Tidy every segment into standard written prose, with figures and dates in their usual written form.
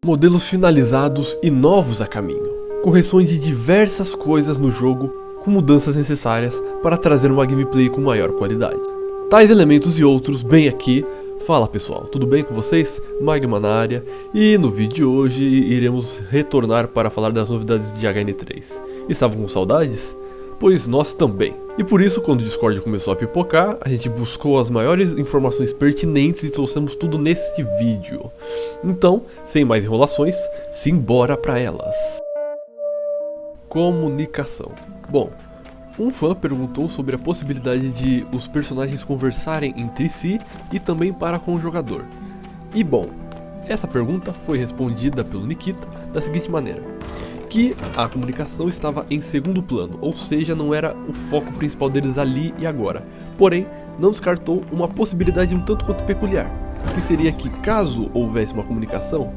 Modelos finalizados e novos a caminho. Correções de diversas coisas no jogo com mudanças necessárias para trazer uma gameplay com maior qualidade. Tais elementos e outros bem aqui. Fala pessoal, tudo bem com vocês? Magma na área, e no vídeo de hoje iremos retornar para falar das novidades de HN3. Estavam com saudades? Pois nós também. E por isso, quando o Discord começou a pipocar, a gente buscou as maiores informações pertinentes e trouxemos tudo neste vídeo. Então, sem mais enrolações, simbora pra elas. Comunicação. Bom, um fã perguntou sobre a possibilidade de os personagens conversarem entre si e também para com o jogador. E bom, essa pergunta foi respondida pelo Nikita da seguinte maneira: que a comunicação estava em segundo plano, ou seja, não era o foco principal deles ali e agora. Porém, não descartou uma possibilidade um tanto quanto peculiar, que seria que caso houvesse uma comunicação,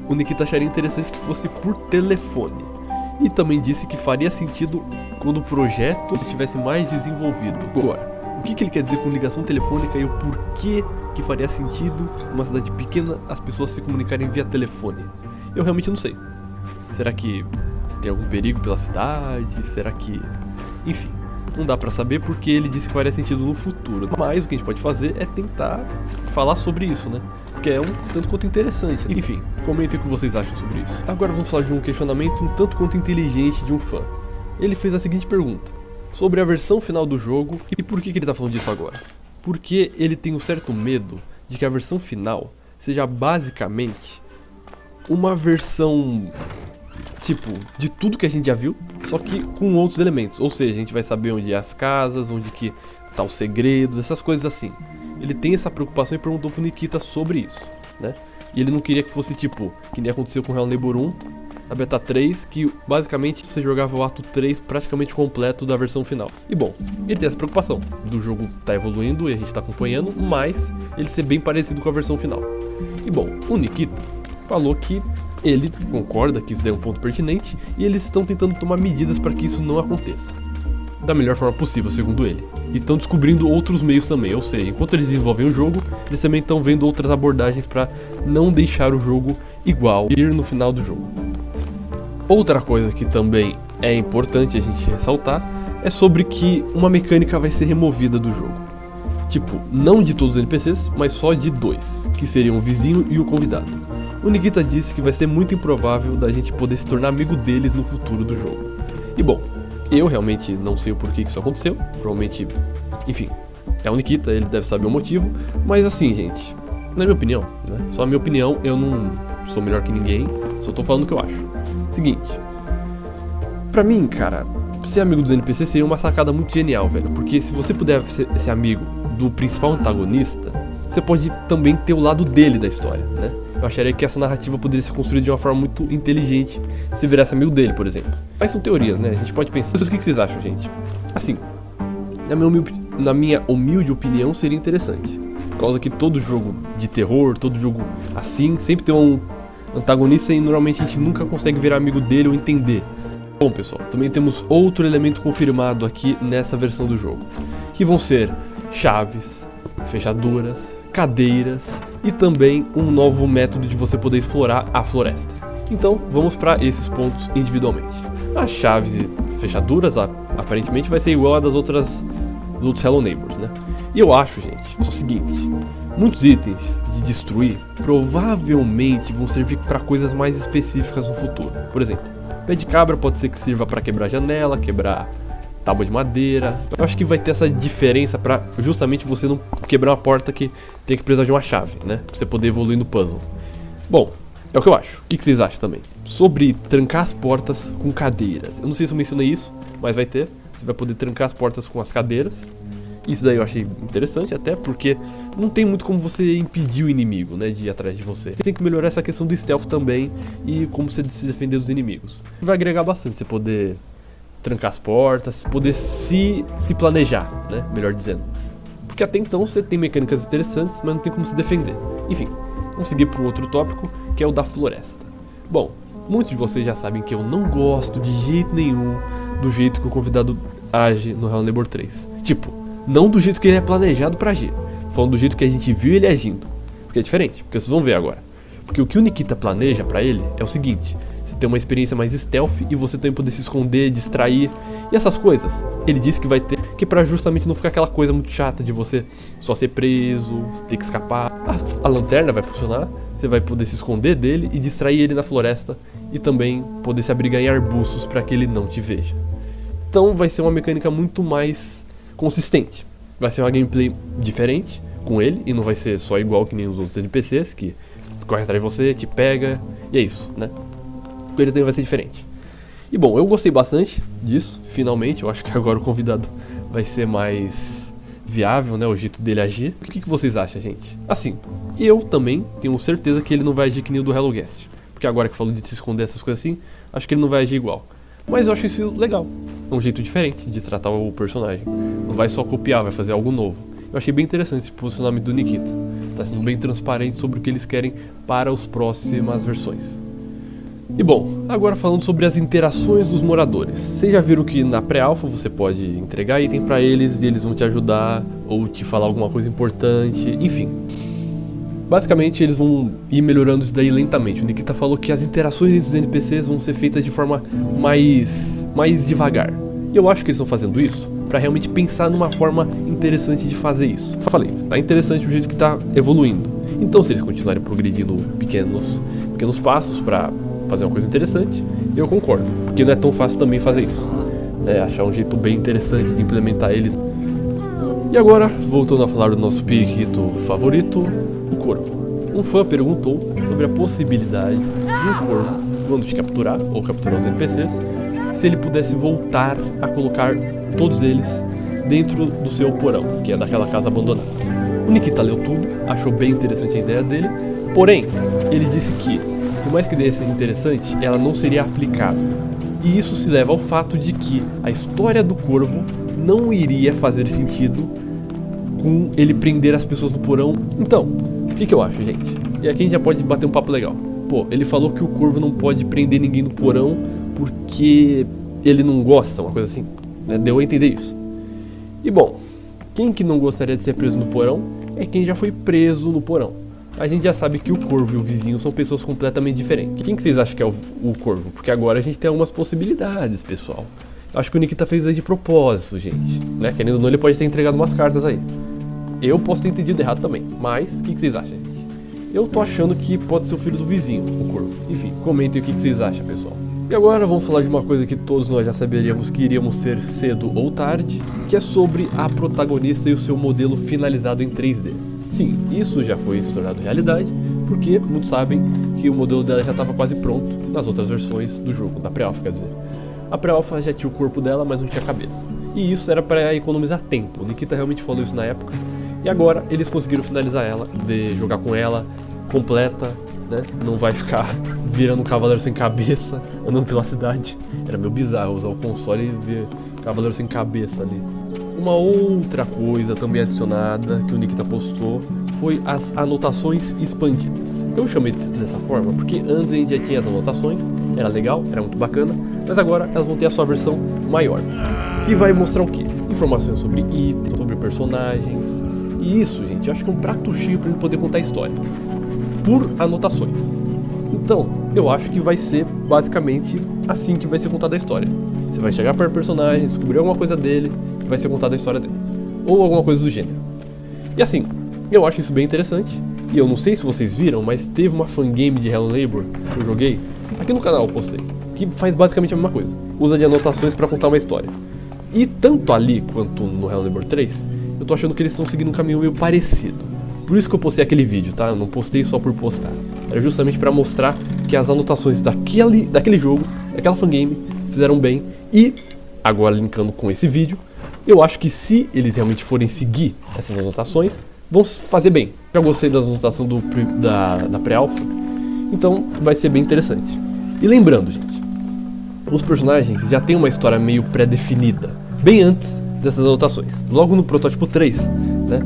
o Nikita acharia interessante que fosse por telefone. E também disse que faria sentido quando o projeto estivesse mais desenvolvido. Agora, o que ele quer dizer com ligação telefônica e o porquê que faria sentido numa cidade pequena as pessoas se comunicarem via telefone? Eu realmente não sei. Será que tem algum perigo pela cidade? Será que... Enfim, não dá pra saber porque ele disse que faria sentido no futuro. Mas o que a gente pode fazer é tentar falar sobre isso, né? Porque é um tanto quanto interessante. Enfim, comentem o que vocês acham sobre isso. Agora vamos falar de um questionamento um tanto quanto inteligente de um fã. Ele fez a seguinte pergunta: sobre a versão final do jogo. E por que ele tá falando disso agora? Porque ele tem um certo medo de que a versão final seja basicamente uma versão... tipo, de tudo que a gente já viu, só que com outros elementos. Ou seja, a gente vai saber onde é as casas, onde que tá os segredos, essas coisas assim. Ele tem essa preocupação e perguntou pro Nikita sobre isso, né? E ele não queria que fosse tipo, que nem aconteceu com Hello Neighbor 1, a Beta 3, que basicamente você jogava o ato 3 praticamente completo da versão final. E bom, ele tem essa preocupação do jogo tá evoluindo e a gente tá acompanhando, mas ele ser bem parecido com a versão final. E bom, o Nikita falou que ele concorda que isso daí é um ponto pertinente e eles estão tentando tomar medidas para que isso não aconteça da melhor forma possível, segundo ele. E estão descobrindo outros meios também, ou seja, enquanto eles desenvolvem o jogo, eles também estão vendo outras abordagens para não deixar o jogo igual, ir no final do jogo. Outra coisa que também é importante a gente ressaltar é sobre que uma mecânica vai ser removida do jogo. Tipo, não de todos os NPCs, mas só de dois, que seriam o vizinho e o convidado. O Nikita disse que vai ser muito improvável da gente poder se tornar amigo deles no futuro do jogo. E bom, eu realmente não sei o porquê que isso aconteceu, provavelmente, enfim, é o Nikita, ele deve saber o motivo, mas assim, gente, na minha opinião, né? Só a minha opinião, eu não sou melhor que ninguém, só tô falando o que eu acho. Seguinte, pra mim, cara, ser amigo dos NPCs seria uma sacada muito genial, velho, porque se você puder ser amigo do principal antagonista, você pode também ter o lado dele da história, né? Eu acharia que essa narrativa poderia ser construída de uma forma muito inteligente se virasse amigo dele, por exemplo. Mas são teorias, né? A gente pode pensar. Mas o que vocês acham, gente? Assim, na minha humilde opinião, seria interessante. Por causa que todo jogo de terror, todo jogo assim, sempre tem um antagonista e normalmente a gente nunca consegue virar amigo dele ou entender. Bom, pessoal, também temos outro elemento confirmado aqui nessa versão do jogo, que vão ser chaves, fechaduras, cadeiras e também um novo método de você poder explorar a floresta. Então vamos para esses pontos individualmente. As chaves e fechaduras aparentemente vai ser igual a dos outros Hello Neighbors, né? E eu acho, gente, o seguinte: muitos itens de destruir provavelmente vão servir para coisas mais específicas no futuro. Por exemplo, pé de cabra pode ser que sirva para quebrar janela, quebrar tábua de madeira. Eu acho que vai ter essa diferença pra justamente você não quebrar uma porta que tem que precisar de uma chave, né? Pra você poder evoluir no puzzle. Bom, é o que eu acho. O que vocês acham também? Sobre trancar as portas com cadeiras. Eu não sei se eu mencionei isso, mas vai ter. Você vai poder trancar as portas com as cadeiras. Isso daí eu achei interessante até porque não tem muito como você impedir o inimigo, né, de ir atrás de você. Você tem que melhorar essa questão do stealth também e como você se defender dos inimigos. Vai agregar bastante você poder trancar as portas, poder se planejar, né, melhor dizendo. Porque até então você tem mecânicas interessantes, mas não tem como se defender. Enfim, vamos seguir para um outro tópico, que é o da floresta. Bom, muitos de vocês já sabem que eu não gosto de jeito nenhum do jeito que o convidado age no Hello Neighbor 3. Tipo, não do jeito que ele é planejado pra agir, falando do jeito que a gente viu ele agindo. Porque é diferente, porque vocês vão ver agora. Porque o que o Nikita planeja pra ele é o seguinte: você ter uma experiência mais stealth e você também poder se esconder, distrair e essas coisas. Ele disse que vai ter, que pra justamente não ficar aquela coisa muito chata de você só ser preso, ter que escapar. A lanterna vai funcionar, você vai poder se esconder dele e distrair ele na floresta e também poder se abrigar em arbustos para que ele não te veja. Então vai ser uma mecânica muito mais consistente. Vai ser uma gameplay diferente com ele e não vai ser só igual que nem os outros NPCs que corre atrás de você, te pega e é isso, né? Com ele também vai ser diferente. E bom, eu gostei bastante disso, finalmente. Eu acho que agora o convidado vai ser mais viável, né, o jeito dele agir. O que vocês acham, gente? Assim, eu também tenho certeza que ele não vai agir que nem o do Hello Guest, porque agora que falou de se esconder, essas coisas assim, acho que ele não vai agir igual. Mas eu acho isso legal, é um jeito diferente de tratar o personagem. Não vai só copiar, vai fazer algo novo. Eu achei bem interessante esse posicionamento do Nikita. Tá sendo bem transparente sobre o que eles querem para as próximas versões. E bom, agora falando sobre as interações dos moradores. Vocês já viram que na pré-alpha você pode entregar item pra eles e eles vão te ajudar ou te falar alguma coisa importante, enfim. Basicamente eles vão ir melhorando isso daí lentamente. O Nikita falou que as interações entre os NPCs vão ser feitas de forma mais devagar. E eu acho que eles estão fazendo isso pra realmente pensar numa forma interessante de fazer isso. Eu falei, tá interessante o jeito que tá evoluindo. Então se eles continuarem progredindo pequenos passos pra fazer uma coisa interessante, eu concordo, porque não é tão fácil também fazer isso, né? Achar um jeito bem interessante de implementar ele. E agora, voltando a falar do nosso periquito favorito, o corvo. Um fã perguntou sobre a possibilidade do corvo, quando te capturar, ou capturar os NPCs, se ele pudesse voltar a colocar todos eles dentro do seu porão, que é daquela casa abandonada. O Nikita leu tudo, achou bem interessante a ideia dele, porém, ele disse que por mais que a ideia seja interessante, ela não seria aplicável. E isso se leva ao fato de que a história do corvo não iria fazer sentido com ele prender as pessoas no porão. Então, o que eu acho, gente? E aqui a gente já pode bater um papo legal. Pô, ele falou que o corvo não pode prender ninguém no porão porque ele não gosta, uma coisa assim, né? Deu a entender isso. E bom, quem que não gostaria de ser preso no porão é quem já foi preso no porão. A gente já sabe que o corvo e o vizinho são pessoas completamente diferentes. Quem que vocês acham que é o corvo? Porque agora a gente tem algumas possibilidades, pessoal. Eu acho que o Nikita fez aí de propósito, gente, né? Querendo ou não, ele pode ter entregado umas cartas aí. Eu posso ter entendido errado também, mas o que vocês acham, gente? Eu tô achando que pode ser o filho do vizinho, o corvo. Enfim, comentem o que vocês acham, pessoal. E agora vamos falar de uma coisa que todos nós já saberíamos que iríamos ter cedo ou tarde, que é sobre a protagonista e o seu modelo finalizado em 3D. Sim, isso já foi se tornado realidade, porque muitos sabem que o modelo dela já estava quase pronto nas outras versões do jogo, da pré-alpha, quer dizer. A pré-alpha já tinha o corpo dela, mas não tinha a cabeça. E isso era para economizar tempo, o Nikita realmente falou isso na época. E agora eles conseguiram finalizar ela, de jogar com ela completa, né? Não vai ficar virando um cavaleiro sem cabeça, andando pela cidade. Era meio bizarro usar o console e ver cavaleiro sem cabeça ali. Uma outra coisa também adicionada que o Nikita postou foi as anotações expandidas. Eu chamei dessa forma porque antes a gente já tinha as anotações, era legal, era muito bacana, mas agora elas vão ter a sua versão maior, que vai mostrar o quê? Informações sobre itens, sobre personagens, e isso, gente, eu acho que é um prato cheio pra gente poder contar a história, por anotações. Então, eu acho que vai ser basicamente assim que vai ser contada a história. Você vai chegar para o personagem, descobrir alguma coisa dele, vai ser contada a história dele, ou alguma coisa do gênero. E assim, eu acho isso bem interessante, e eu não sei se vocês viram, mas teve uma fangame de Hello Neighbor que eu joguei, aqui no canal eu postei, que faz basicamente a mesma coisa, usa de anotações para contar uma história. E tanto ali quanto no Hello Neighbor 3, eu tô achando que eles estão seguindo um caminho meio parecido. Por isso que eu postei aquele vídeo, tá? Eu não postei só por postar. Era justamente para mostrar que as anotações daquele jogo, daquela fangame, fizeram bem. E, agora linkando com esse vídeo, eu acho que se eles realmente forem seguir essas anotações, vão fazer bem. Já gostei das anotações da pré-alpha, então vai ser bem interessante. E lembrando, gente, os personagens já têm uma história meio pré-definida, bem antes dessas anotações. Logo no protótipo 3, né?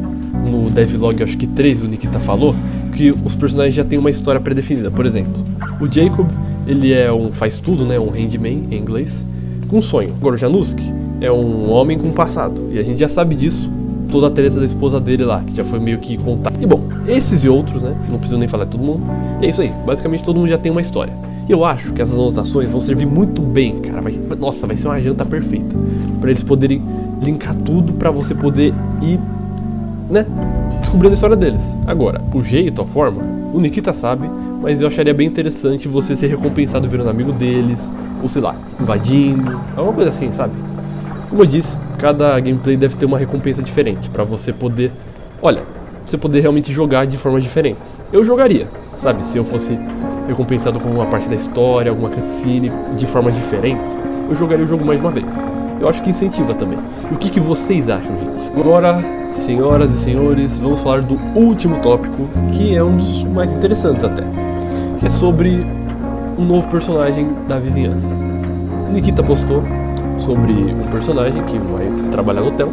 No devlog, acho que 3, o Nikita falou que os personagens já têm uma história pré-definida. Por exemplo, o Jacob, ele é um faz-tudo, né? Um handyman em inglês, com um sonho. Agora o Januski é um homem com passado, e a gente já sabe disso, toda a treta da esposa dele lá, que já foi meio que contada. E bom, esses e outros, né? Não preciso nem falar de todo mundo. E é isso aí, basicamente todo mundo já tem uma história. E eu acho que essas anotações vão servir muito bem, cara. Nossa, vai ser uma janta perfeita. Pra eles poderem linkar tudo pra você poder ir, né, descobrindo a história deles. Agora, o jeito, a forma, o Nikita sabe, mas eu acharia bem interessante você ser recompensado virando amigo deles, ou sei lá, invadindo, alguma coisa assim, sabe? Como eu disse, cada gameplay deve ter uma recompensa diferente, pra você poder, olha, você poder realmente jogar de formas diferentes. Eu jogaria, sabe, se eu fosse recompensado com uma parte da história, alguma cutscene de formas diferentes, eu jogaria o jogo mais uma vez. Eu acho que incentiva também. E o que vocês acham, gente? Agora, senhoras e senhores, vamos falar do último tópico, que é um dos mais interessantes até, que é sobre um novo personagem da vizinhança. Nikita postou sobre um personagem que vai trabalhar no hotel.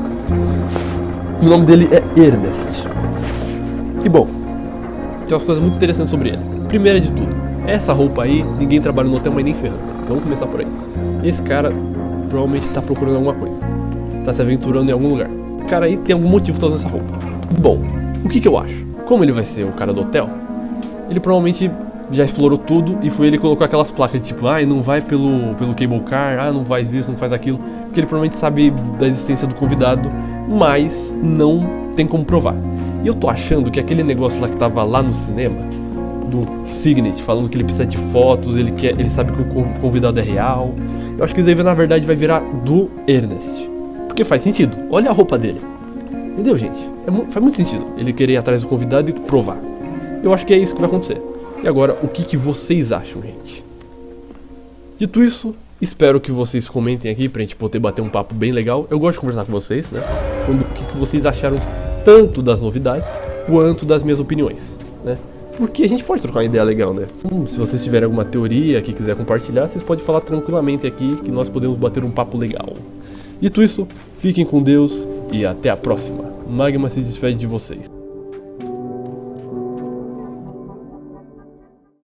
O nome dele é Ernest. E bom, tem umas coisas muito interessantes sobre ele. Primeira de tudo, essa roupa aí, ninguém trabalha no hotel, mas nem ferrando. Vamos começar por aí. Esse cara provavelmente tá procurando alguma coisa. Tá se aventurando em algum lugar. O cara aí tem algum motivo pra usar essa roupa. Bom, o que eu acho? Como ele vai ser o cara do hotel, ele provavelmente já explorou tudo e foi ele que colocou aquelas placas de tipo, não vai pelo cable car, não faz isso, não faz aquilo. Porque ele provavelmente sabe da existência do convidado, mas não tem como provar. E eu tô achando que aquele negócio lá que tava lá no cinema, do Signet, falando que ele precisa de fotos, ele sabe que o convidado é real. Eu acho que isso aí na verdade vai virar do Ernest. Porque faz sentido, olha a roupa dele. Entendeu, gente? Faz muito sentido ele querer ir atrás do convidado e provar. Eu acho que é isso que vai acontecer. E agora, o que vocês acham, gente? Dito isso, espero que vocês comentem aqui pra gente poder bater um papo bem legal. Eu gosto de conversar com vocês, né? O que vocês acharam tanto das novidades quanto das minhas opiniões, né? Porque a gente pode trocar uma ideia legal, né? Se vocês tiverem alguma teoria que quiser compartilhar, vocês podem falar tranquilamente aqui que nós podemos bater um papo legal. Dito isso, fiquem com Deus e até a próxima. Magma se despede de vocês.